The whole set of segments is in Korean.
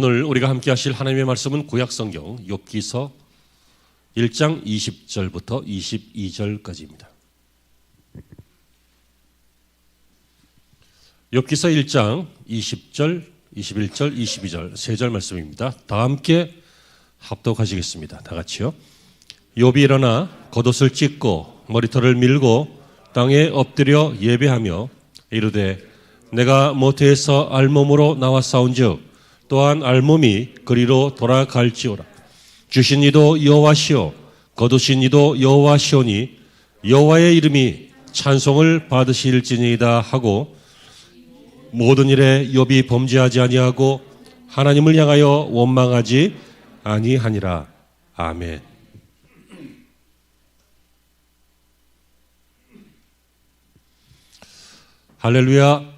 오늘 우리가 함께 하실 하나님의 말씀은 구약성경 욥기서 1장 20절부터 22절까지입니다. 욥기서 1장 20절, 21절, 22절 세 절 말씀입니다. 다 함께 합독하시겠습니다. 다 같이요. 욥이 일어나 겉옷을 찢고 머리털을 밀고 땅에 엎드려 예배하며 이르되 내가 모태에서 알몸으로 나와 싸운즉 또한 알몸이 그리로 돌아갈지어다. 주신 이도 여호와시오 거두신 이도 여호와시오니 여호와의 이름이 찬송을 받으실지니이다 하고 모든 일에 욥이 범죄하지 아니하고 하나님을 향하여 원망하지 아니하니라. 아멘. 할렐루야.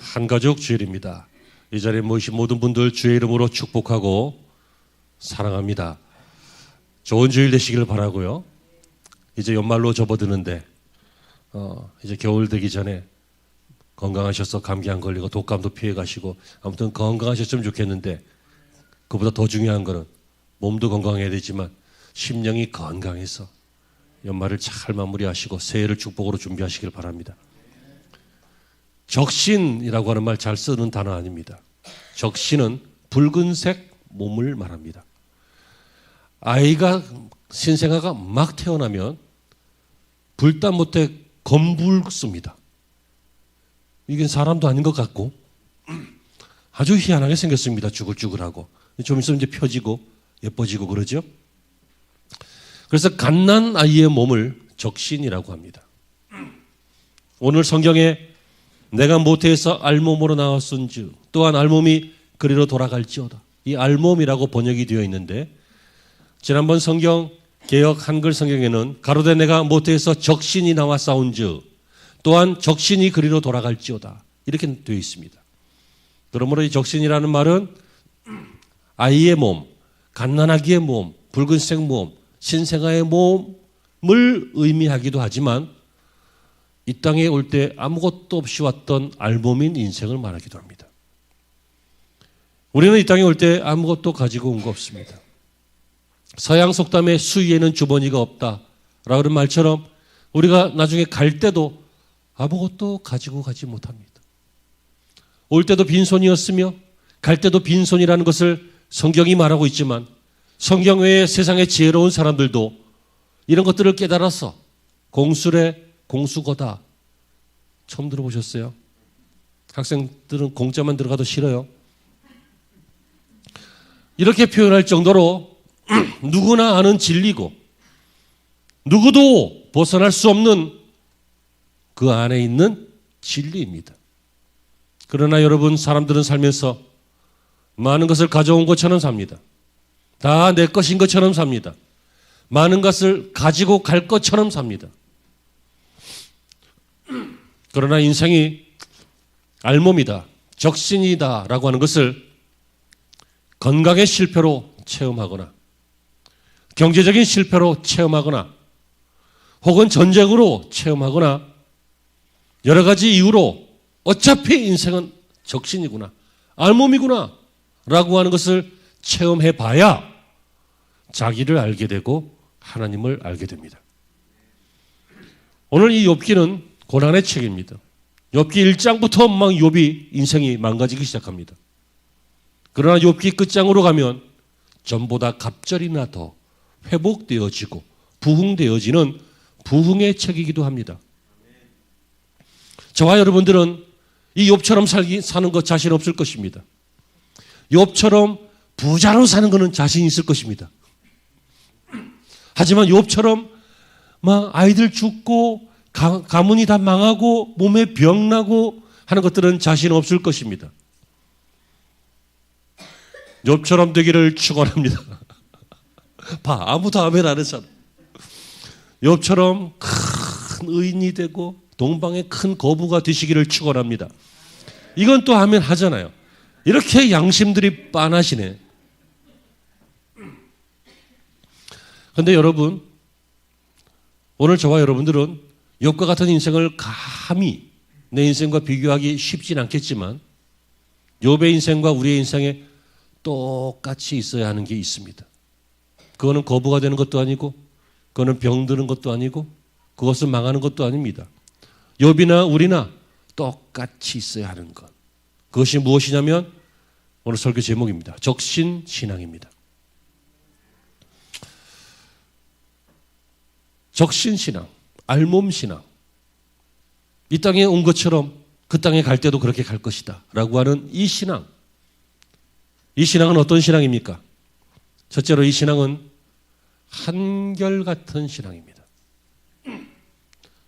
한가족 주일입니다. 이 자리에 모이신 모든 분들 주의 이름으로 축복하고 사랑합니다. 좋은 주일 되시기를 바라고요. 이제 연말로 접어드는데 이제 겨울 되기 전에 건강하셔서 감기 안 걸리고 독감도 피해 가시고 아무튼 건강하셨으면 좋겠는데 그보다 더 중요한 거는 몸도 건강해야 되지만 심령이 건강해서 연말을 잘 마무리하시고 새해를 축복으로 준비하시길 바랍니다. 적신이라고 하는 말 잘 쓰는 단어 아닙니다. 적신은 붉은색 몸을 말합니다. 아이가 신생아가 막 태어나면 불단 못해 검붉습니다. 이게 사람도 아닌 것 같고 아주 희한하게 생겼습니다. 쭈글쭈글하고 좀 있으면 이제 펴지고 예뻐지고 그러죠. 그래서 갓난 아이의 몸을 적신이라고 합니다. 오늘 성경에 내가 모태에서 알몸으로 나왔은즉 또한 알몸이 그리로 돌아갈지어다. 이 알몸이라고 번역이 되어 있는데 지난번 성경 개역 한글 성경에는 가로되 내가 모태에서 적신이 나와 싸운즉 또한 적신이 그리로 돌아갈지어다. 이렇게 되어 있습니다. 그러므로 이 적신이라는 말은 아이의 몸, 갓난아기의 몸, 붉은색 몸, 신생아의 몸을 의미하기도 하지만 이 땅에 올 때 아무것도 없이 왔던 알몸인 인생을 말하기도 합니다. 우리는 이 땅에 올 때 아무것도 가지고 온 거 없습니다. 서양 속담에 수위에는 주머니가 없다 라는 말처럼 우리가 나중에 갈 때도 아무것도 가지고 가지 못합니다. 올 때도 빈손이었으며 갈 때도 빈손이라는 것을 성경이 말하고 있지만 성경 외에 세상의 지혜로운 사람들도 이런 것들을 깨달아서 공술에 공수거다. 처음 들어보셨어요? 학생들은 공짜만 들어가도 싫어요. 이렇게 표현할 정도로 누구나 아는 진리고 누구도 벗어날 수 없는 그 안에 있는 진리입니다. 그러나 여러분, 사람들은 살면서 많은 것을 가져온 것처럼 삽니다. 다 내 것인 것처럼 삽니다. 많은 것을 가지고 갈 것처럼 삽니다. 그러나 인생이 알몸이다, 적신이다 라고 하는 것을 건강의 실패로 체험하거나 경제적인 실패로 체험하거나 혹은 전쟁으로 체험하거나 여러 가지 이유로 어차피 인생은 적신이구나, 알몸이구나 라고 하는 것을 체험해 봐야 자기를 알게 되고 하나님을 알게 됩니다. 오늘 이 욥기는 고난의 책입니다. 욥기 1장부터 막 욥이 인생이 망가지기 시작합니다. 그러나 욥기 끝장으로 가면 전보다 갑절이나 더 회복되어지고 부흥되어지는 부흥의 책이기도 합니다. 저와 여러분들은 이 욥처럼 사는 것 자신 없을 것입니다. 욥처럼 부자로 사는 것은 자신 있을 것입니다. 하지만 욥처럼 막 아이들 죽고 가문이 다 망하고 몸에 병 나고 하는 것들은 자신 없을 것입니다. 욥처럼 되기를 축원합니다. 봐, 아무도 아멘 안 했잖아. 욥처럼 큰 의인이 되고 동방의 큰 거부가 되시기를 축원합니다. 이건 또 아멘 하잖아요. 이렇게 양심들이 빤하시네. 그런데 여러분, 오늘 저와 여러분들은 욥과 같은 인생을 감히 내 인생과 비교하기 쉽진 않겠지만 욥의 인생과 우리의 인생에 똑같이 있어야 하는 게 있습니다. 그거는 거부가 되는 것도 아니고, 그거는 병드는 것도 아니고, 그것은 망하는 것도 아닙니다. 욥이나 우리나 똑같이 있어야 하는 것. 그것이 무엇이냐면 오늘 설교 제목입니다. 적신신앙입니다. 적신신앙, 알몸신앙. 이 땅에 온 것처럼 그 땅에 갈 때도 그렇게 갈 것이다 라고 하는 이 신앙. 이 신앙은 어떤 신앙입니까? 첫째로 이 신앙은 한결같은 신앙입니다.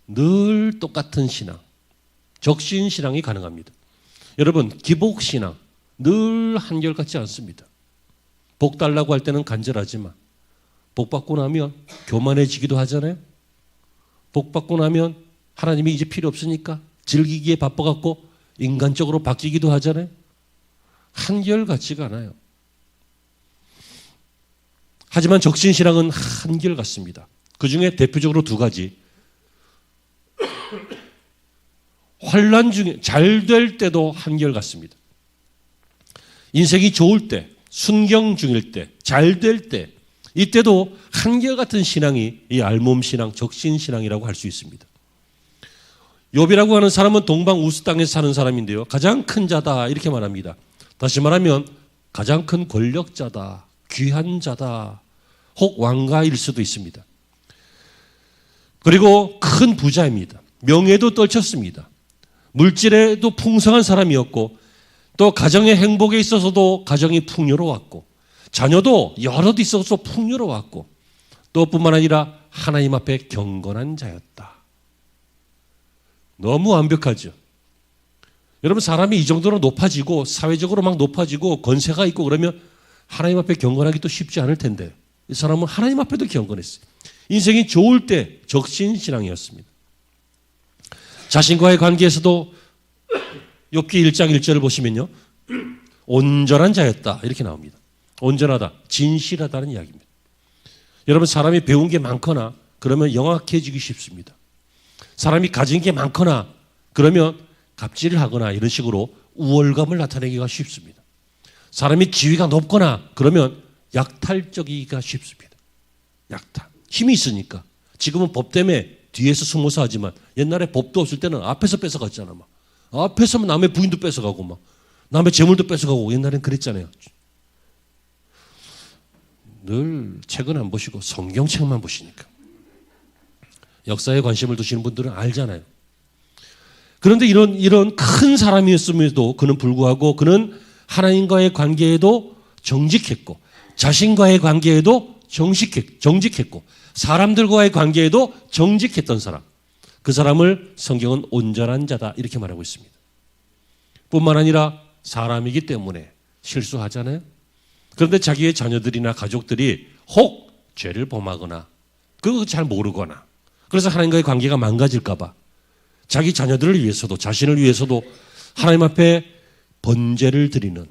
늘 똑같은 신앙, 적신신앙이 가능합니다. 여러분, 기복신앙 늘 한결같지 않습니다. 복 달라고 할 때는 간절하지만 복 받고 나면 교만해지기도 하잖아요. 복 받고 나면 하나님이 이제 필요 없으니까 즐기기에 바빠갖고 인간적으로 바뀌기도 하잖아요. 한결같지가 않아요. 하지만 적신신앙은 한결같습니다. 그 중에 대표적으로 두 가지. 환난 중에 잘 될 때도 한결같습니다. 인생이 좋을 때, 순경 중일 때, 잘 될 때, 이때도 한결같은 신앙이 이 알몸신앙, 적신신앙이라고 할 수 있습니다. 욥이라고 하는 사람은 동방 우스 땅에서 사는 사람인데요. 가장 큰 자다 이렇게 말합니다. 다시 말하면 가장 큰 권력자다, 귀한 자다, 혹 왕가일 수도 있습니다. 그리고 큰 부자입니다. 명예도 떨쳤습니다. 물질에도 풍성한 사람이었고 또 가정의 행복에 있어서도 가정이 풍요로웠고 자녀도 여럿 있어서 풍요로웠고 또 뿐만 아니라 하나님 앞에 경건한 자였다. 너무 완벽하죠. 여러분, 사람이 이 정도로 높아지고 사회적으로 막 높아지고 권세가 있고 그러면 하나님 앞에 경건하기 또 쉽지 않을 텐데 이 사람은 하나님 앞에도 경건했어요. 인생이 좋을 때 적신신앙이었습니다. 자신과의 관계에서도 욥기 1장 1절을 보시면요. 온전한 자였다 이렇게 나옵니다. 온전하다, 진실하다는 이야기입니다. 여러분, 사람이 배운 게 많거나 그러면 영악해지기 쉽습니다. 사람이 가진 게 많거나 그러면 갑질을 하거나 이런 식으로 우월감을 나타내기가 쉽습니다. 사람이 지위가 높거나 그러면 약탈적이기가 쉽습니다. 약탈. 힘이 있으니까. 지금은 법 때문에 뒤에서 숨어서 하지만 옛날에 법도 없을 때는 앞에서 뺏어갔잖아. 막. 앞에서 남의 부인도 뺏어가고 막 남의 재물도 뺏어가고 옛날엔 그랬잖아요. 늘 책은 안 보시고 성경책만 보시니까. 역사에 관심을 두시는 분들은 알잖아요. 그런데 이런 큰 사람이었음에도 그는 불구하고 그는 하나님과의 관계에도 정직했고 자신과의 관계에도 정직했고 사람들과의 관계에도 정직했던 사람. 그 사람을 성경은 온전한 자다 이렇게 말하고 있습니다. 뿐만 아니라 사람이기 때문에 실수하잖아요. 그런데 자기의 자녀들이나 가족들이 혹 죄를 범하거나 그거 잘 모르거나 그래서 하나님과의 관계가 망가질까 봐 자기 자녀들을 위해서도 자신을 위해서도 하나님 앞에 번제를 드리는,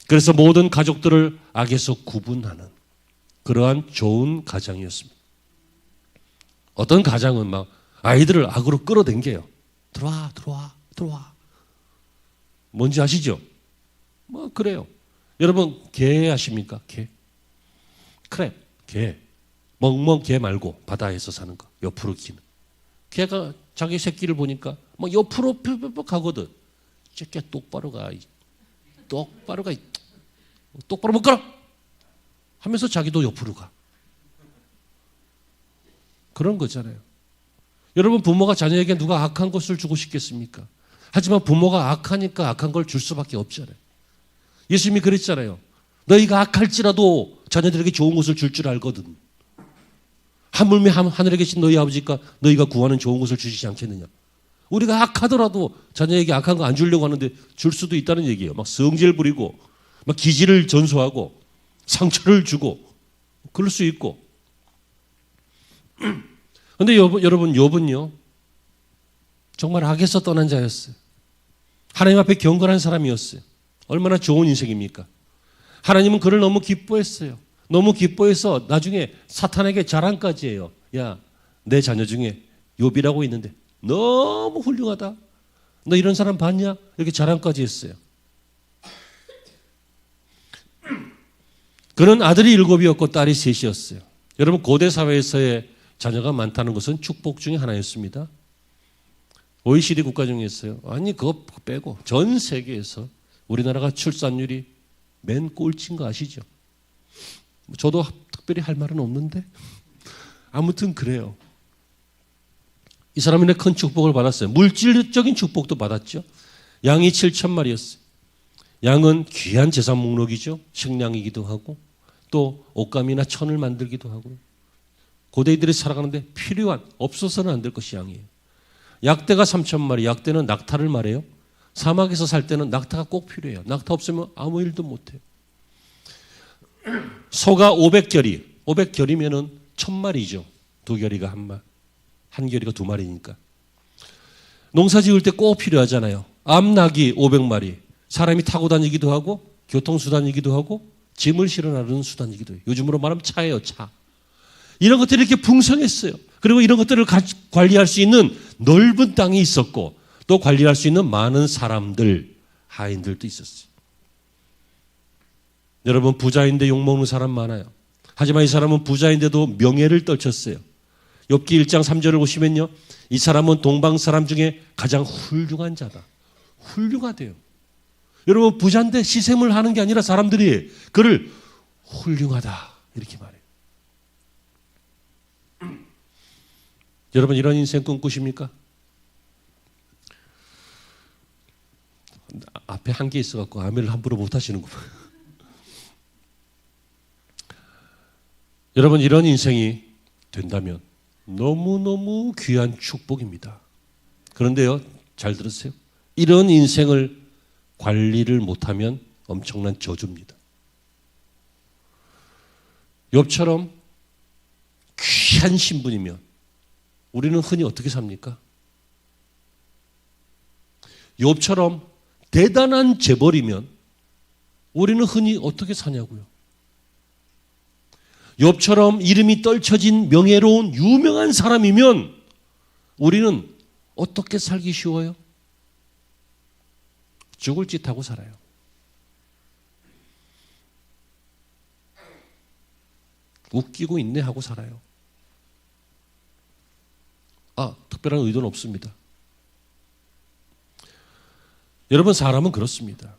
그래서 모든 가족들을 악에서 구분하는 그러한 좋은 가장이었습니다. 어떤 가장은 막 아이들을 악으로 끌어당겨요. 들어와. 뭔지 아시죠? 뭐 그래요. 여러분 개 아십니까? 개. 크랩, 개. 멍멍 개 말고 바다에서 사는 거. 옆으로 기는. 개가 자기 새끼를 보니까 막 옆으로 뿅뿅뿅 가거든. 쟤 똑바로 가. 똑바로 못 가라 하면서 자기도 옆으로 가. 그런 거잖아요. 여러분, 부모가 자녀에게 누가 악한 것을 주고 싶겠습니까? 하지만 부모가 악하니까 악한 걸 줄 수밖에 없잖아요. 예수님이 그랬잖아요. 너희가 악할지라도 자녀들에게 좋은 것을 줄 줄 알거든. 하물며 하늘에 계신 너희 아버지가 너희가 구하는 좋은 것을 주시지 않겠느냐. 우리가 악하더라도 자녀에게 악한 거 안 주려고 하는데 줄 수도 있다는 얘기예요. 막 성질 부리고 막 기질을 전수하고 상처를 주고 그럴 수 있고. 그런데 여러분 욥은요 정말 악에서 떠난 자였어요. 하나님 앞에 경건한 사람이었어요. 얼마나 좋은 인생입니까? 하나님은 그를 너무 기뻐했어요. 너무 기뻐해서 나중에 사탄에게 자랑까지 해요. 야, 내 자녀 중에 욥이라고 있는데 너무 훌륭하다. 너 이런 사람 봤냐? 이렇게 자랑까지 했어요. 그는 아들이 7이었고 딸이 3이었어요. 여러분 고대 사회에서의 자녀가 많다는 것은 축복 중에 하나였습니다. OECD 국가 중에서요. 아니 그거 빼고 전 세계에서 우리나라가 출산율이 맨 꼴찌인 거 아시죠? 저도 특별히 할 말은 없는데 아무튼 그래요. 이 사람은 큰 축복을 받았어요. 물질적인 축복도 받았죠. 양이 7,000마리였어요. 양은 귀한 재산 목록이죠. 식량이기도 하고 또 옷감이나 천을 만들기도 하고 고대인들이 살아가는데 필요한 없어서는 안 될 것이 양이에요. 약대가 3,000마리. 약대는 낙타를 말해요. 사막에서 살 때는 낙타가 꼭 필요해요. 낙타 없으면 아무 일도 못해요. 소가 500결이. 500결이면은 1,000마리죠. 2결이가 한 결이가 2마리니까. 농사 지을 때 꼭 필요하잖아요. 암낙이 500마리. 사람이 타고 다니기도 하고 교통수단이기도 하고 짐을 실어 나르는 수단이기도 해요. 요즘으로 말하면 차예요. 차. 이런 것들이 이렇게 풍성했어요. 그리고 이런 것들을 관리할 수 있는 넓은 땅이 있었고 또 관리할 수 있는 많은 사람들, 하인들도 있었어요. 여러분 부자인데 욕먹는 사람 많아요. 하지만 이 사람은 부자인데도 명예를 떨쳤어요. 욥기 1장 3절을 보시면요. 이 사람은 동방 사람 중에 가장 훌륭한 자다. 훌륭하대요. 여러분 부자인데 시샘을 하는 게 아니라 사람들이 그를 훌륭하다 이렇게 말해요. 여러분 이런 인생 꿈꾸십니까? 앞에 한 개 있어갖고 아멘을 함부로 못 하시는구만. 여러분 이런 인생이 된다면 너무너무 귀한 축복입니다. 그런데요, 잘 들으세요. 이런 인생을 관리를 못하면 엄청난 저주입니다. 욥처럼 귀한 신분이면 우리는 흔히 어떻게 삽니까? 욥처럼 대단한 재벌이면 우리는 흔히 어떻게 사냐고요? 욥처럼 이름이 떨쳐진 명예로운 유명한 사람이면 우리는 어떻게 살기 쉬워요? 죽을 짓 하고 살아요. 웃기고 인내하고 살아요. 특별한 의도는 없습니다. 여러분 사람은 그렇습니다.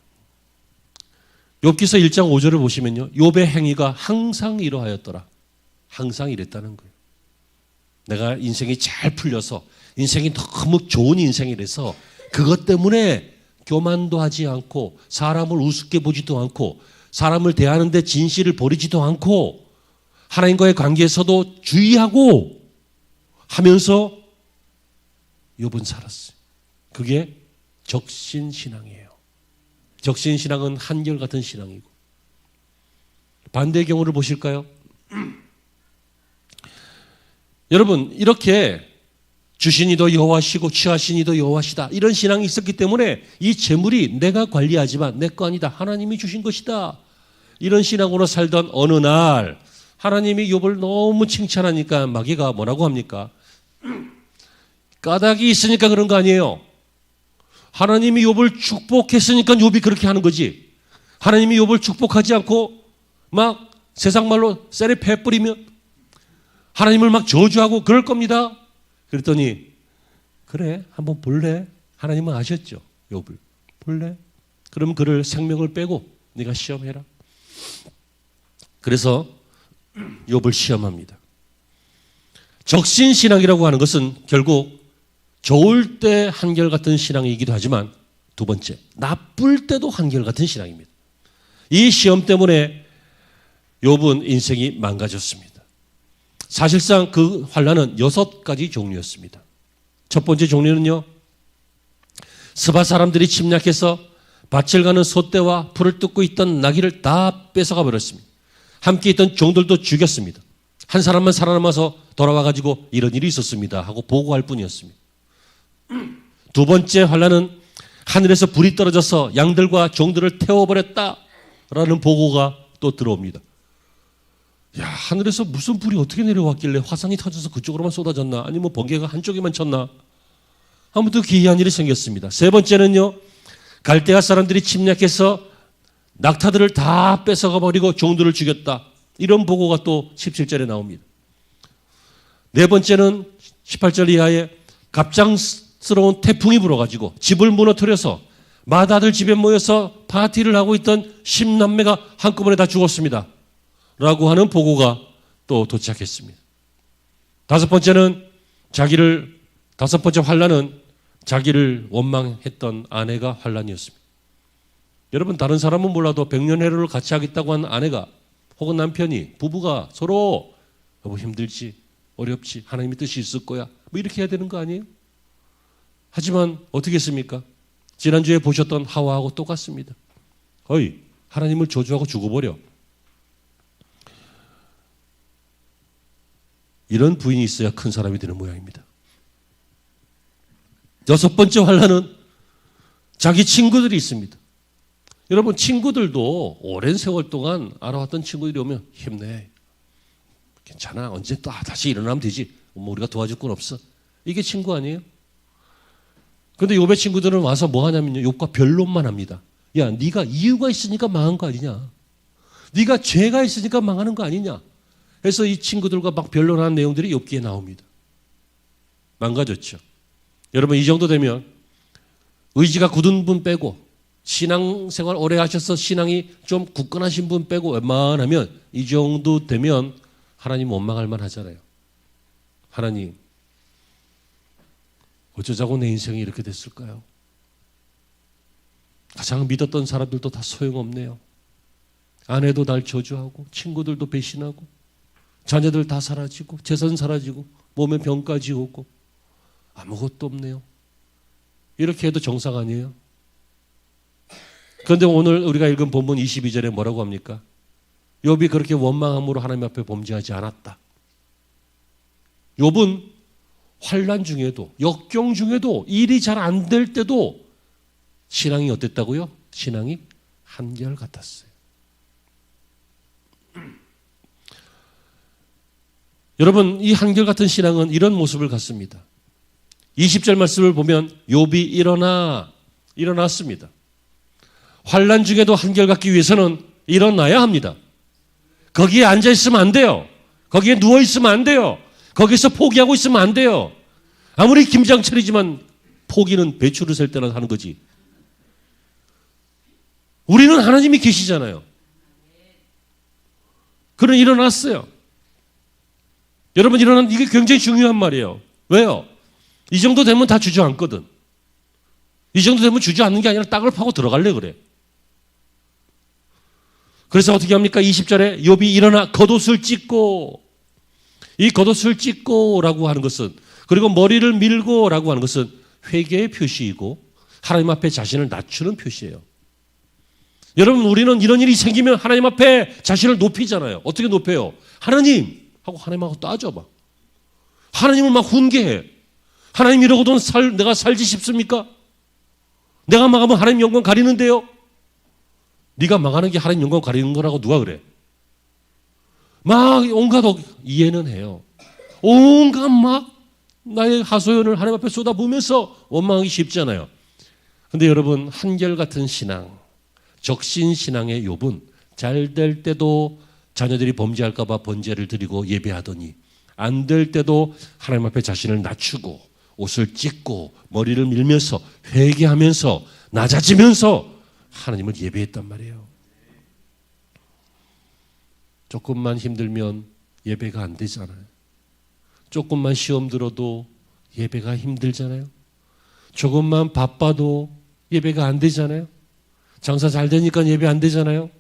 욥기서 1장 5절을 보시면요. 욥의 행위가 항상 이러하였더라. 항상 이랬다는 거예요. 내가 인생이 잘 풀려서 인생이 너무 좋은 인생이라서 그것 때문에 교만도 하지 않고 사람을 우습게 보지도 않고 사람을 대하는데 진실을 버리지도 않고 하나님과의 관계에서도 주의하고 하면서 욥은 살았어요. 그게 적신신앙이에요. 적신신앙은 한결같은 신앙이고 반대의 경우를 보실까요? 여러분 이렇게 주신이도 여호와시고 취하신이도 여호와시다 이런 신앙이 있었기 때문에 이 재물이 내가 관리하지만 내 거 아니다. 하나님이 주신 것이다. 이런 신앙으로 살던 어느 날 하나님이 욥을 너무 칭찬하니까 마귀가 뭐라고 합니까? 까닭이 있으니까 그런 거 아니에요. 하나님이 욥을 축복했으니까 욥이 그렇게 하는 거지. 하나님이 욥을 축복하지 않고 막 세상 말로 쌀에 패 뿌리면 하나님을 막 저주하고 그럴 겁니다. 그랬더니 그래 한번 볼래? 하나님은 아셨죠. 욥을 볼래? 그러면 그를 생명을 빼고 네가 시험해라. 그래서 욥을 시험합니다. 적신신앙이라고 하는 것은 결국 좋을 때 한결같은 신앙이기도 하지만 두 번째, 나쁠 때도 한결같은 신앙입니다. 이 시험 때문에 욥은 인생이 망가졌습니다. 사실상 그 환난은 6가지 종류였습니다. 첫 번째 종류는요. 스바 사람들이 침략해서 밭을 가는 소떼와 풀을 뜯고 있던 나귀를 다 뺏어가 버렸습니다. 함께 있던 종들도 죽였습니다. 한 사람만 살아남아서 돌아와가지고 이런 일이 있었습니다 하고 보고할 뿐이었습니다. 두 번째 환난은 하늘에서 불이 떨어져서 양들과 종들을 태워버렸다라는 보고가 또 들어옵니다. 야, 하늘에서 무슨 불이 어떻게 내려왔길래 화산이 터져서 그쪽으로만 쏟아졌나? 아니면 번개가 한쪽에만 쳤나? 아무튼 기이한 일이 생겼습니다. 세 번째는요. 갈대아 사람들이 침략해서 낙타들을 다 뺏어가 버리고 종들을 죽였다. 이런 보고가 또 17절에 나옵니다. 네 번째는 18절 이하에 갑작스러운 태풍이 불어가지고 집을 무너뜨려서 마다들 집에 모여서 파티를 하고 있던 10남매가 한꺼번에 다 죽었습니다. 라고 하는 보고가 또 도착했습니다. 다섯 번째 환란은 자기를 원망했던 아내가 환란이었습니다. 여러분, 다른 사람은 몰라도 백년해로를 같이 하겠다고 한 아내가 혹은 남편이, 부부가 서로 여보 힘들지, 어렵지, 하나님의 뜻이 있을 거야, 뭐 이렇게 해야 되는 거 아니에요? 하지만 어떻게 했습니까? 지난주에 보셨던 하와하고 똑같습니다. 거의 하나님을 저주하고 죽어버려. 이런 부인이 있어야 큰 사람이 되는 모양입니다. 여섯 번째 환란은 자기 친구들이 있습니다. 여러분, 친구들도 오랜 세월 동안 알아왔던 친구들이 오면 힘내, 괜찮아, 언제 또 다시 일어나면 되지, 뭐 우리가 도와줄 건 없어. 이게 친구 아니에요? 그런데 욥의 친구들은 와서 뭐 하냐면요, 욥과 변론만 합니다. 야, 네가 이유가 있으니까 망한 거 아니냐, 네가 죄가 있으니까 망하는 거 아니냐 해서 이 친구들과 막 변론하는 내용들이 욥기에 나옵니다. 망가졌죠. 여러분, 이 정도 되면 의지가 굳은 분 빼고, 신앙생활 오래 하셔서 신앙이 좀 굳건하신 분 빼고 웬만하면 이 정도 되면 하나님 원망할 만하잖아요. 하나님, 어쩌자고 내 인생이 이렇게 됐을까요? 가장 믿었던 사람들도 다 소용없네요. 아내도 날 저주하고, 친구들도 배신하고, 자녀들 다 사라지고, 재산 사라지고, 몸에 병까지 오고, 아무것도 없네요. 이렇게 해도 정상 아니에요? 그런데 오늘 우리가 읽은 본문 22절에 뭐라고 합니까? 욥이 그렇게 원망함으로 하나님 앞에 범죄하지 않았다. 욥은 환난 중에도, 역경 중에도, 일이 잘 안 될 때도 신앙이 어땠다고요? 신앙이 한결같았어요. 여러분, 이 한결같은 신앙은 이런 모습을 갖습니다. 20절 말씀을 보면 욥이 일어났습니다. 환난 중에도 한결같기 위해서는 일어나야 합니다. 거기에 앉아 있으면 안 돼요. 거기에 누워 있으면 안 돼요. 거기서 포기하고 있으면 안 돼요. 아무리 김장철이지만 포기는 배추를 셀 때나 하는 거지. 우리는 하나님이 계시잖아요. 그는 일어났어요. 여러분, 일어난 이게 굉장히 중요한 말이에요. 왜요? 이 정도 되면 다 주저앉거든. 이 정도 되면 주저앉는 게 아니라 땅을 파고 들어갈래 그래. 그래서 어떻게 합니까? 20절에 욥이 일어나 겉옷을 찢고, 이 겉옷을 찢고라고 하는 것은, 그리고 머리를 밀고라고 하는 것은 회개의 표시이고 하나님 앞에 자신을 낮추는 표시예요. 여러분, 우리는 이런 일이 생기면 하나님 앞에 자신을 높이잖아요. 어떻게 높여요? 하나님 하고 하나님하고 따져봐. 하나님을 막 훈계해. 하나님 이러고도 내가 살지 싶습니까? 내가 망하면 하나님 영광 가리는데요. 네가 망하는 게 하나님 영광 가리는 거라고 누가 그래? 막 온갖 이해는 해요. 온갖 막 나의 하소연을 하나님 앞에 쏟아부으면서 원망하기 쉽잖아요. 그런데 여러분, 한결같은 신앙, 적신신앙의 욥은 잘 될 때도 자녀들이 범죄할까 봐 번제를 드리고 예배하더니, 안 될 때도 하나님 앞에 자신을 낮추고 옷을 찢고 머리를 밀면서 회개하면서 낮아지면서 하나님을 예배했단 말이에요. 조금만 힘들면 예배가 안 되잖아요. 조금만 시험 들어도 예배가 힘들잖아요. 조금만 바빠도 예배가 안 되잖아요. 장사 잘 되니까 예배 안 되잖아요.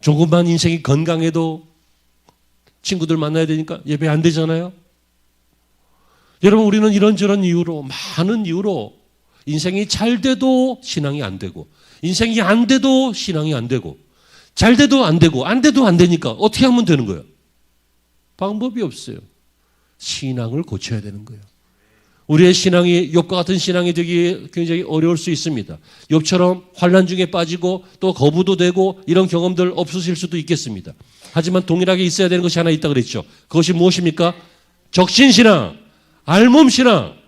조금만 인생이 건강해도 친구들 만나야 되니까 예배 안 되잖아요. 여러분, 우리는 이런저런 이유로, 많은 이유로 인생이 잘 돼도 신앙이 안 되고, 인생이 안 돼도 신앙이 안 되고, 잘 돼도 안 되고, 안 돼도 안 되니까 어떻게 하면 되는 거예요? 방법이 없어요. 신앙을 고쳐야 되는 거예요. 우리의 신앙이 욥과 같은 신앙이 되기 굉장히 어려울 수 있습니다. 욥처럼 환난 중에 빠지고 또 거부도 되고 이런 경험들 없으실 수도 있겠습니다. 하지만 동일하게 있어야 되는 것이 하나 있다 그랬죠. 그것이 무엇입니까? 적신신앙, 알몸신앙.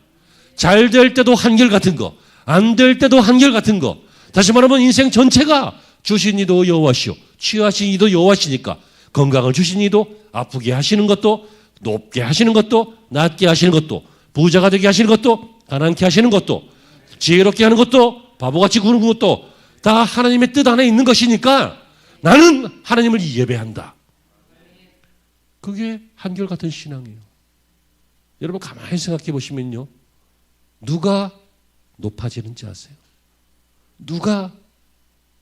잘 될 때도 한결같은 거, 안 될 때도 한결같은 거. 다시 말하면 인생 전체가 주신 이도 여호와시오. 취하신 이도 여호와시니까 건강을 주신 이도 아프게 하시는 것도 높게 하시는 것도 낮게 하시는 것도 부자가 되게 하시는 것도 가난케 하시는 것도 지혜롭게 하는 것도 바보같이 구는 것도 다 하나님의 뜻 안에 있는 것이니까 나는 하나님을 예배한다. 그게 한결같은 신앙이에요. 여러분 가만히 생각해 보시면요. 누가 높아지는지 아세요? 누가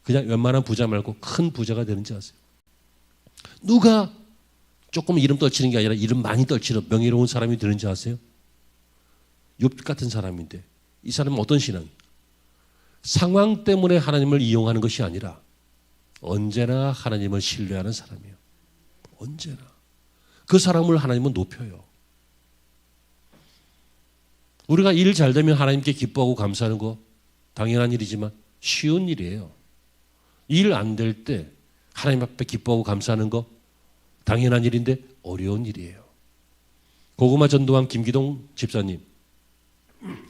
그냥 웬만한 부자 말고 큰 부자가 되는지 아세요? 누가 조금 이름 떨치는 게 아니라 이름 많이 떨치는 명예로운 사람이 되는지 아세요? 욥 같은 사람인데 이 사람은 어떤 신앙이에요? 상황 때문에 하나님을 이용하는 것이 아니라 언제나 하나님을 신뢰하는 사람이에요. 언제나. 그 사람을 하나님은 높여요. 우리가 일 잘 되면 하나님께 기뻐하고 감사하는 거 당연한 일이지만 쉬운 일이에요. 일 안 될 때 하나님 앞에 기뻐하고 감사하는 거 당연한 일인데 어려운 일이에요. 고구마 전도왕 김기동 집사님,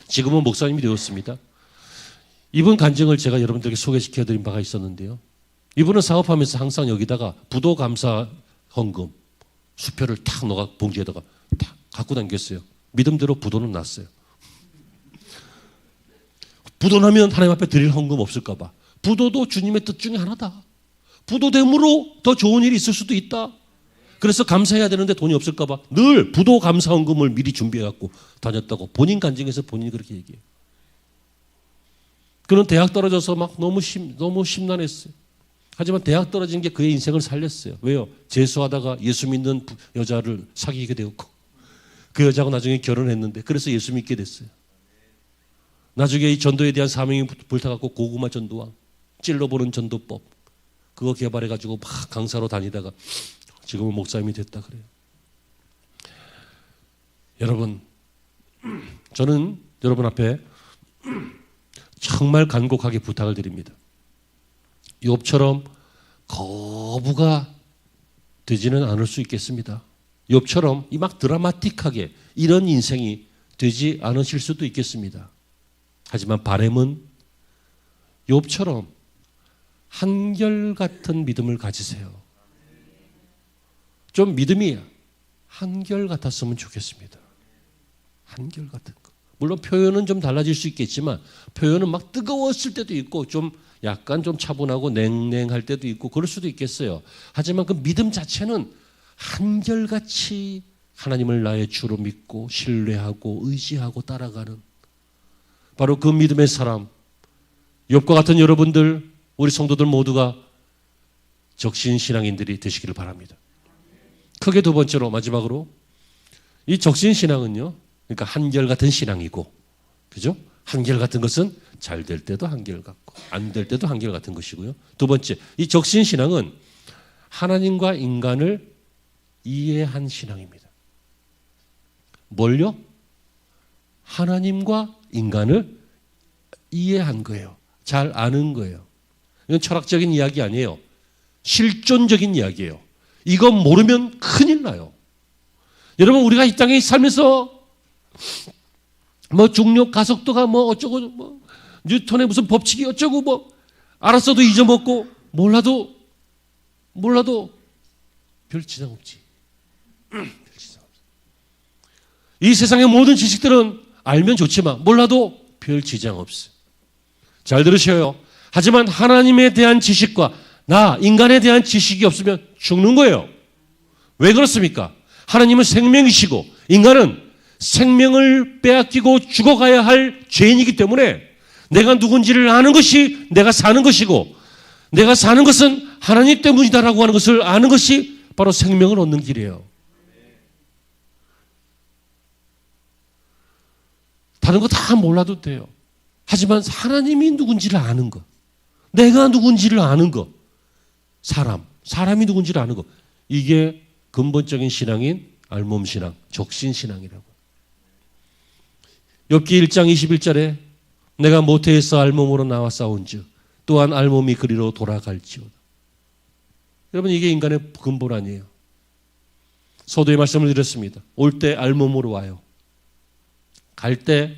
지금은 목사님이 되었습니다. 이분 간증을 제가 여러분들에게 소개시켜드린 바가 있었는데요. 이분은 사업하면서 항상 여기다가 부도 감사 헌금 수표를 탁 넣어 봉지에다가 탁 갖고 다녔어요. 믿음대로 부도는 났어요. 부도나면 하나님 앞에 드릴 헌금 없을까 봐. 부도도 주님의 뜻 중에 하나다. 부도됨으로 더 좋은 일이 있을 수도 있다. 그래서 감사해야 되는데 돈이 없을까 봐 늘 부도 감사 헌금을 미리 준비해 갖고 다녔다고 본인 간증에서 본인이 그렇게 얘기해요. 그는 대학 떨어져서 막 너무 심란했어요. 하지만 대학 떨어진 게 그의 인생을 살렸어요. 왜요? 재수하다가 예수 믿는 여자를 사귀게 되었고 그 여자하고 나중에 결혼했는데 그래서 예수 믿게 됐어요. 나중에 이 전도에 대한 사명이 불타갖고 고구마 전도왕, 찔러보는 전도법 그거 개발해가지고 막 강사로 다니다가 지금은 목사님이 됐다 그래요. 여러분, 저는 여러분 앞에 정말 간곡하게 부탁을 드립니다. 욥처럼 거부가 되지는 않을 수 있겠습니다. 욥처럼 이 막 드라마틱하게 이런 인생이 되지 않으실 수도 있겠습니다. 하지만 바람은 욥처럼 한결같은 믿음을 가지세요. 좀 믿음이 한결같았으면 좋겠습니다. 한결같은 거. 물론 표현은 좀 달라질 수 있겠지만 표현은 막 뜨거웠을 때도 있고 좀 약간 좀 차분하고 냉랭할 때도 있고 그럴 수도 있겠어요. 하지만 그 믿음 자체는 한결같이 하나님을 나의 주로 믿고 신뢰하고 의지하고 따라가는 바로 그 믿음의 사람, 욥과 같은 여러분들, 우리 성도들 모두가 적신신앙인들이 되시기를 바랍니다. 크게 두 번째로 마지막으로 이 적신신앙은요, 그러니까 한결같은 신앙이고, 그죠? 한결같은 것은 잘 될 때도 한결같고 안 될 때도 한결같은 것이고요. 두 번째, 이 적신신앙은 하나님과 인간을 이해한 신앙입니다. 뭘요? 하나님과 인간을 이해한 거예요. 잘 아는 거예요. 이건 철학적인 이야기 아니에요. 실존적인 이야기예요. 이건 모르면 큰일 나요. 여러분, 우리가 이 땅에 살면서 뭐 중력 가속도가 뭐 어쩌고 뭐 뉴턴의 무슨 법칙이 어쩌고 뭐 알았어도 잊어먹고 몰라도 별 지장 없지. 이 세상의 모든 지식들은 알면 좋지만 몰라도 별 지장 없어요. 잘 들으셔요. 하지만 하나님에 대한 지식과 나 인간에 대한 지식이 없으면 죽는 거예요. 왜 그렇습니까? 하나님은 생명이시고 인간은 생명을 빼앗기고 죽어가야 할 죄인이기 때문에 내가 누군지를 아는 것이 내가 사는 것이고 내가 사는 것은 하나님 때문이다라고 하는 것을 아는 것이 바로 생명을 얻는 길이에요. 다른 거 다 몰라도 돼요. 하지만 하나님이 누군지를 아는 것, 내가 누군지를 아는 것, 사람이 누군지를 아는 것, 이게 근본적인 신앙인 알몸신앙, 적신신앙이라고. 욥기 1장 21절에 내가 모태에서 알몸으로 나와 싸운즉 또한 알몸이 그리로 돌아갈지어다. 여러분, 이게 인간의 근본 아니에요. 서두에 말씀을 드렸습니다. 올 때 알몸으로 와요. 갈 때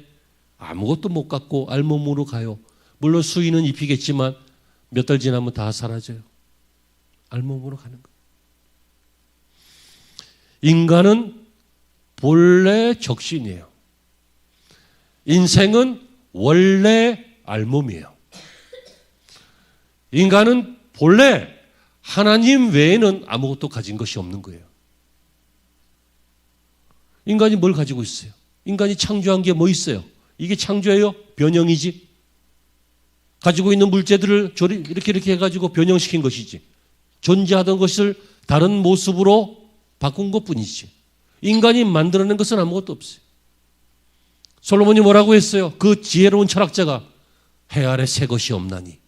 아무것도 못 갖고 알몸으로 가요. 물론 수의는 입히겠지만 몇 달 지나면 다 사라져요. 알몸으로 가는 거예요. 인간은 본래 적신이에요. 인생은 원래 알몸이에요. 인간은 본래 하나님 외에는 아무것도 가진 것이 없는 거예요. 인간이 뭘 가지고 있어요? 인간이 창조한 게 뭐 있어요? 이게 창조예요? 변형이지. 가지고 있는 물체들을 이렇게 해가지고 변형시킨 것이지. 존재하던 것을 다른 모습으로 바꾼 것뿐이지. 인간이 만들어낸 것은 아무것도 없어요. 솔로몬이 뭐라고 했어요? 그 지혜로운 철학자가 해 아래 새 것이 없나니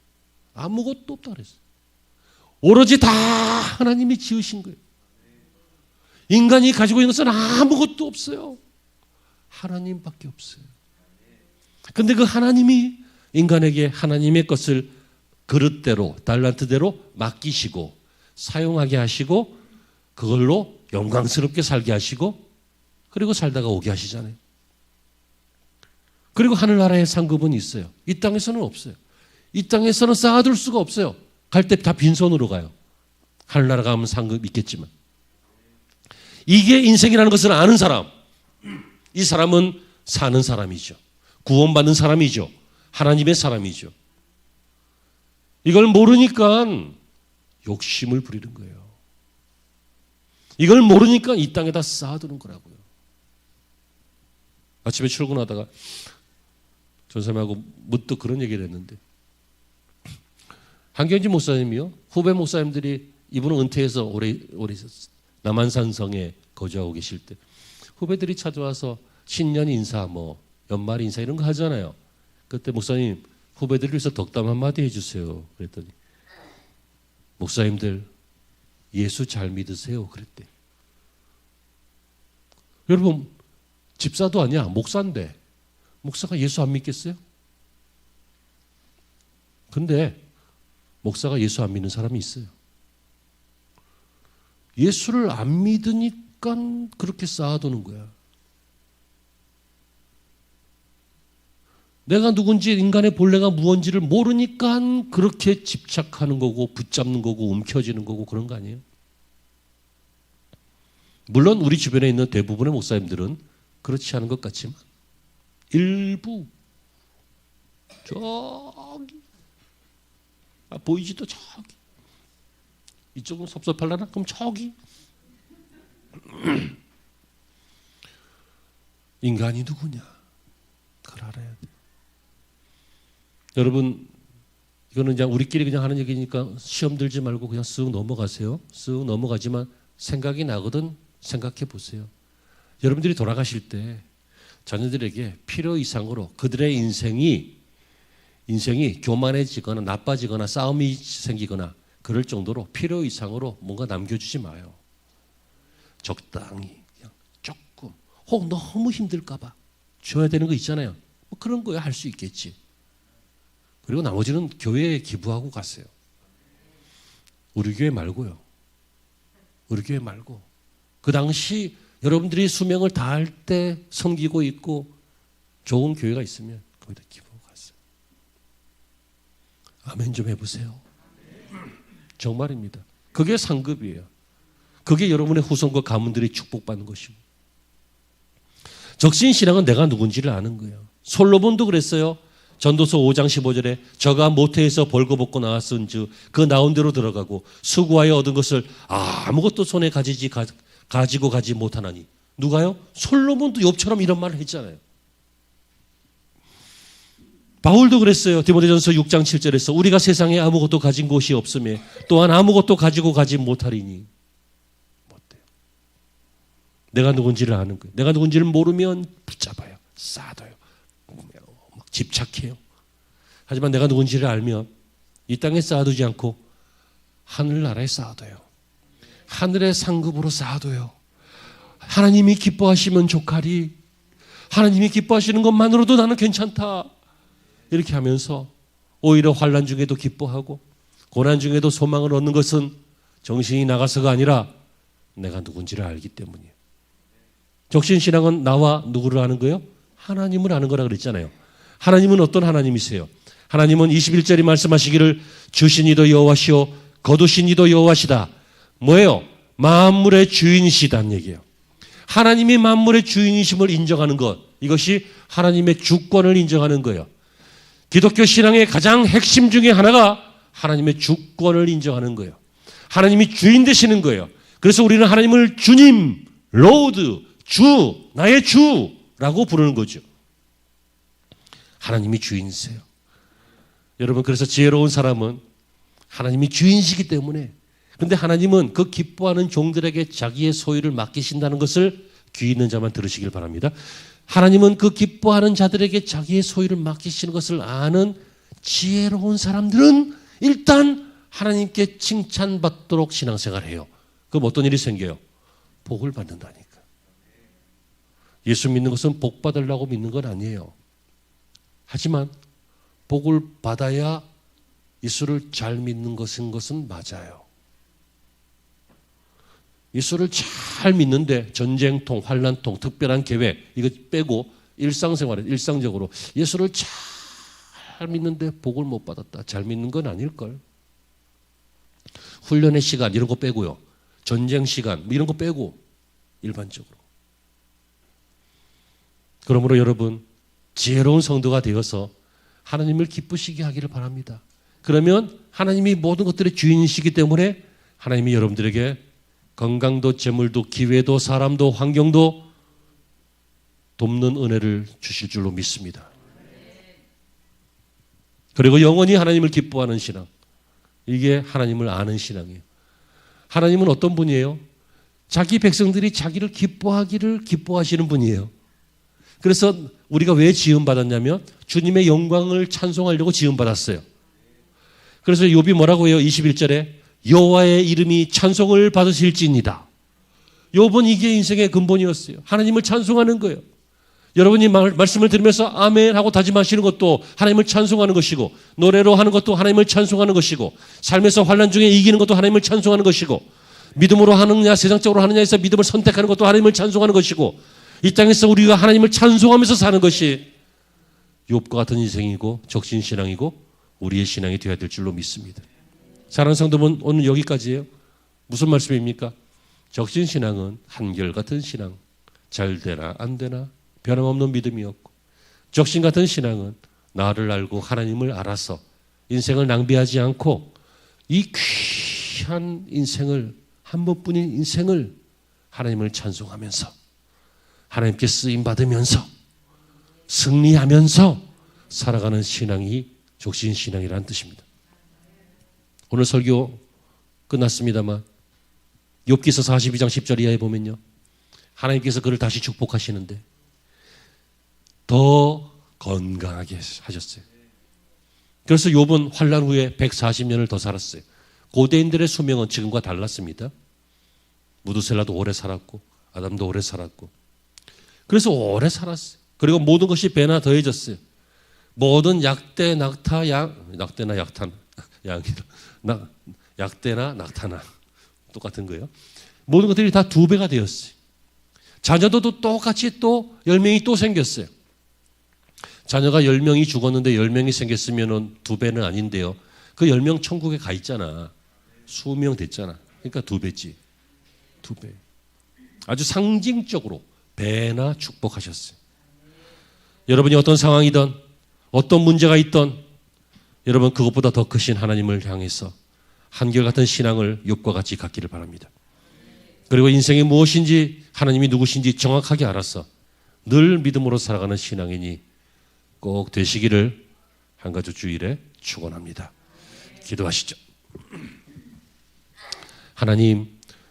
아무것도 없다 그랬어요. 오로지 다 하나님이 지으신 거예요. 인간이 가지고 있는 것은 아무것도 없어요. 하나님밖에 없어요. 그런데 그 하나님이 인간에게 하나님의 것을 그릇대로 달란트대로 맡기시고 사용하게 하시고 그걸로 영광스럽게 살게 하시고 그리고 살다가 오게 하시잖아요. 그리고 하늘나라의 상급은 있어요. 이 땅에서는 없어요. 이 땅에서는 쌓아둘 수가 없어요. 갈 때 다 빈손으로 가요. 하늘나라 가면 상급 있겠지만. 이게 인생이라는 것을 아는 사람, 이 사람은 사는 사람이죠. 구원받는 사람이죠. 하나님의 사람이죠. 이걸 모르니까 욕심을 부리는 거예요. 이걸 모르니까 이 땅에다 쌓아두는 거라고요. 아침에 출근하다가 전사님하고 문득 그런 얘기를 했는데 한경진 목사님이요. 후배 목사님들이 이분은 은퇴해서 오래 남한산성에 거주하고 계실 때 후배들이 찾아와서 신년 인사 연말 인사 이런 거 하잖아요. 그때 목사님 후배들을 위해서 덕담 한마디 해주세요. 그랬더니 목사님들 예수 잘 믿으세요. 그랬대. 여러분 집사도 아니야. 목사인데 목사가 예수 안 믿겠어요? 근데 목사가 예수 안 믿는 사람이 있어요. 예수를 안 믿으니까 그렇게 쌓아두는 거야. 내가 누군지 인간의 본래가 무언지를 모르니까 그렇게 집착하는 거고 붙잡는 거고 움켜쥐는 거고 그런 거 아니에요? 물론 우리 주변에 있는 대부분의 목사님들은 그렇지 않은 것 같지만 일부 저기 보이지도 저기 이쪽은 섭섭하려나? 그럼 저기 인간이 누구냐? 그걸 알아야 돼. 여러분 이거는 그냥 우리끼리 그냥 하는 얘기니까 시험 들지 말고 그냥 쓱 넘어가세요. 쓱 넘어가지만 생각이 나거든 생각해 보세요. 여러분들이 돌아가실 때 자녀들에게 필요 이상으로 그들의 인생이 교만해지거나 나빠지거나 싸움이 생기거나 그럴 정도로 필요 이상으로 뭔가 남겨주지 마요. 적당히 그냥 조금 혹 너무 힘들까 봐 줘야 되는 거 있잖아요. 그런 거야 할 수 있겠지. 그리고 나머지는 교회에 기부하고 가세요. 우리 교회 말고요. 우리 교회 말고 그 당시 여러분들이 수명을 다할 때 섬기고 있고 좋은 교회가 있으면 거기다 기부하고 가세요. 아멘 좀 해보세요. 정말입니다. 그게 상급이에요. 그게 여러분의 후손과 가문들이 축복받는 것이고 적신신앙은 내가 누군지를 아는 거예요. 솔로몬도 그랬어요. 전도서 5장 15절에 저가 모태에서 벌거벗고 나왔은즉 그 나온 대로 들어가고 수고하여 얻은 것을 아무것도 손에 가지고 가지 못하나니. 누가요? 솔로몬도 욥처럼 이런 말을 했잖아요. 바울도 그랬어요. 디모데전서 6장 7절에서 우리가 세상에 아무것도 가진 것이 없으며 또한 아무것도 가지고 가지 못하리니. 못돼요. 내가 누군지를 아는 거예요. 내가 누군지를 모르면 붙잡아요. 쌓아둬요. 막 집착해요. 하지만 내가 누군지를 알면 이 땅에 쌓아두지 않고 하늘나라에 쌓아둬요. 하늘의 상급으로 쌓아둬요. 하나님이 기뻐하시면 족하리. 하나님이 기뻐하시는 것만으로도 나는 괜찮다. 이렇게 하면서 오히려 환난 중에도 기뻐하고 고난 중에도 소망을 얻는 것은 정신이 나가서가 아니라 내가 누군지를 알기 때문이에요. 적신신앙은 나와 누구를 아는 거예요? 하나님을 아는 거라 그랬잖아요. 하나님은 어떤 하나님이세요? 하나님은 21절에 말씀하시기를 주신 이도 여호와시오 거두신 이도 여호와시다. 뭐예요? 만물의 주인이시다는 얘기예요. 하나님이 만물의 주인이심을 인정하는 것, 이것이 하나님의 주권을 인정하는 거예요. 기독교 신앙의 가장 핵심 중에 하나가 하나님의 주권을 인정하는 거예요. 하나님이 주인 되시는 거예요. 그래서 우리는 하나님을 주님, 로드, 주, 나의 주라고 부르는 거죠. 하나님이 주인이세요. 여러분, 그래서 지혜로운 사람은 하나님이 주인이시기 때문에, 근데 하나님은 그 기뻐하는 종들에게 자기의 소유를 맡기신다는 것을 귀 있는 자만 들으시길 바랍니다. 하나님은 그 기뻐하는 자들에게 자기의 소유를 맡기시는 것을 아는 지혜로운 사람들은 일단 하나님께 칭찬받도록 신앙생활을 해요. 그럼 어떤 일이 생겨요? 복을 받는다니까. 예수 믿는 것은 복 받으려고 믿는 건 아니에요. 하지만 복을 받아야 예수를 잘 믿는 것은 맞아요. 예수를 잘 믿는데 전쟁통, 환난통, 특별한 계획 이거 빼고 일상생활에 일상적으로 예수를 잘 믿는데 복을 못 받았다. 잘 믿는 건 아닐걸. 훈련의 시간 이런 거 빼고요. 전쟁 시간 이런 거 빼고 일반적으로. 그러므로 여러분 지혜로운 성도가 되어서 하나님을 기쁘시게 하기를 바랍니다. 그러면 하나님이 모든 것들의 주인이시기 때문에 하나님이 여러분들에게 건강도 재물도 기회도 사람도 환경도 돕는 은혜를 주실 줄로 믿습니다. 그리고 영원히 하나님을 기뻐하는 신앙. 이게 하나님을 아는 신앙이에요. 하나님은 어떤 분이에요? 자기 백성들이 자기를 기뻐하기를 기뻐하시는 분이에요. 그래서 우리가 왜 지음받았냐면 주님의 영광을 찬송하려고 지음받았어요. 그래서 욥이 뭐라고 해요? 21절에 여호와의 이름이 찬송을 받으실지니이다. 욥은 이게 인생의 근본이었어요. 하나님을 찬송하는 거예요. 여러분이 말씀을 들으면서 아멘 하고 다짐하시는 것도 하나님을 찬송하는 것이고 노래로 하는 것도 하나님을 찬송하는 것이고 삶에서 환난 중에 이기는 것도 하나님을 찬송하는 것이고 믿음으로 하느냐 세상적으로 하느냐 해서 믿음을 선택하는 것도 하나님을 찬송하는 것이고 이 땅에서 우리가 하나님을 찬송하면서 사는 것이 욥과 같은 인생이고 적신신앙이고 우리의 신앙이 되어야 될 줄로 믿습니다. 사랑하는 성도분, 오늘 여기까지예요. 무슨 말씀입니까? 적신신앙은 한결같은 신앙, 잘 되나 안 되나 변함없는 믿음이었고, 적신 같은 신앙은 나를 알고 하나님을 알아서 인생을 낭비하지 않고 이 귀한 인생을, 한 번뿐인 인생을 하나님을 찬송하면서 하나님께 쓰임받으면서 승리하면서 살아가는 신앙이 적신신앙이라는 뜻입니다. 오늘 설교 끝났습니다만 욥기서 42장 10절 이하에 보면요, 하나님께서 그를 다시 축복하시는데 더 건강하게 하셨어요. 그래서 욥은 환난 후에 140년을 더 살았어요. 고대인들의 수명은 지금과 달랐습니다. 무두셀라도 오래 살았고 아담도 오래 살았고 그래서 오래 살았어요. 그리고 모든 것이 배나 더해졌어요. 모든 약대, 낙타, 낙대나 약탄, 약대나 낙타나 똑같은 거예요. 모든 것들이 다 2배가 되었어요. 자녀도 똑같이 또 10명이 또 생겼어요. 자녀가 10명이 죽었는데 10명이 생겼으면 2배는 아닌데요. 그 10명 천국에 가 있잖아. 수명 됐잖아. 그러니까 2배지. 2배. 아주 상징적으로 배나 축복하셨어요. 여러분이 어떤 상황이든 어떤 문제가 있든 여러분 그것보다 더 크신 하나님을 향해서 한결같은 신앙을 욥과 같이 갖기를 바랍니다. 그리고 인생이 무엇인지 하나님이 누구신지 정확하게 알아서 늘 믿음으로 살아가는 신앙인이 꼭 되시기를 한 가지 주일에 축원합니다. 기도하시죠. 하나님,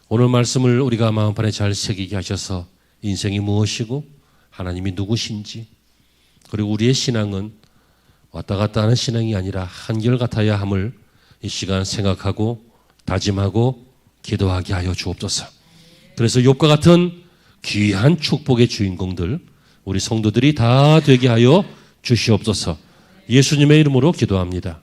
오늘 말씀을 우리가 마음판에 잘 새기게 하셔서 인생이 무엇이고 하나님이 누구신지 그리고 우리의 신앙은 왔다 갔다 하는 신앙이 아니라 한결같아야 함을 이 시간 생각하고 다짐하고 기도하게 하여 주옵소서. 그래서 욥과 같은 귀한 축복의 주인공들 우리 성도들이 다 되게 하여 주시옵소서. 예수님의 이름으로 기도합니다.